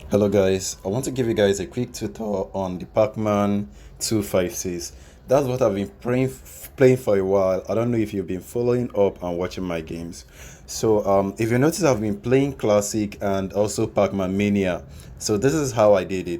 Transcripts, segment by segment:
Hello guys, I want to give you guys a quick tutorial on the pacman256. That's what I've been playing for a while. I don't know if you've been following up and watching my games. So if you notice, I've been playing classic and also Pacman Mania. So this is how I did it.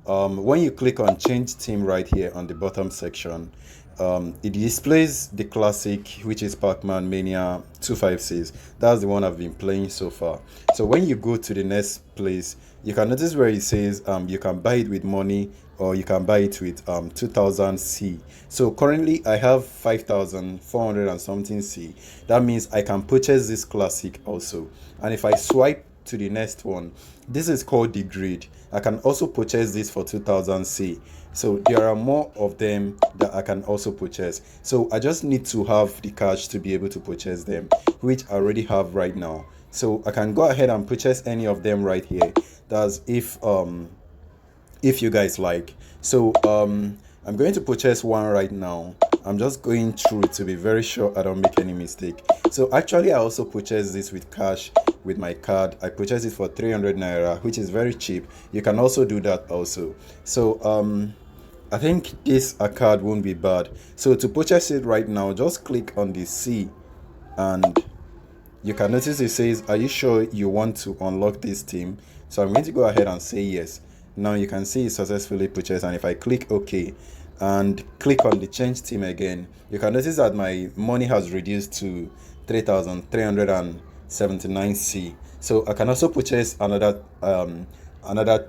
When you click on change team right here on the bottom section, it displays the classic, which is Pacman Mania 256. That's the one I've been playing so far. So when you go to the next place, you can notice where it says you can buy it with money or you can buy it with 2000 C. So currently I have 5400 and something C. That means I can purchase this classic also. And if I swipe to the next one, this is called the grid. I can also purchase this for 2000 C. So there are more of them that I can also purchase. So I just need to have the cash to be able to purchase them, which I already have right now. So I can go ahead and purchase any of them right here. That's if you guys like. So I'm going to purchase one right now. I'm just going through to be very sure I don't make any mistake. So actually I also purchased this with cash with my card. I purchased it for 300 naira, which is very cheap. You can also do that also. So I think this a card won't be bad. So to purchase it right now, just click on the C and you can notice it says, are you sure you want to unlock this team? So I'm going to go ahead and say yes. Now you can see it's successfully purchased, and if I click OK and click on the change team again, you can notice that my money has reduced to 3379 C. So I can also purchase another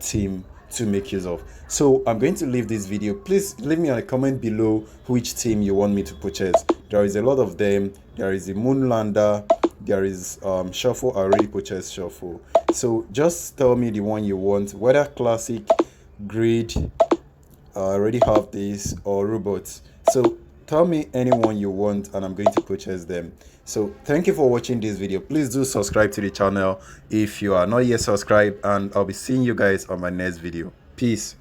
team to make use of. So I'm going to leave this video. Please leave me a comment below which team you want me to purchase. There is a lot of them. There is the Moonlander, there is Shuffle. I already purchased Shuffle. So just tell me the one you want, whether classic, grid, I already have this, or robots. So tell me anyone you want and I'm going to purchase them. So thank you for watching this video. Please do subscribe to the channel if you are not yet subscribed, and I'll be seeing you guys on my next video. Peace.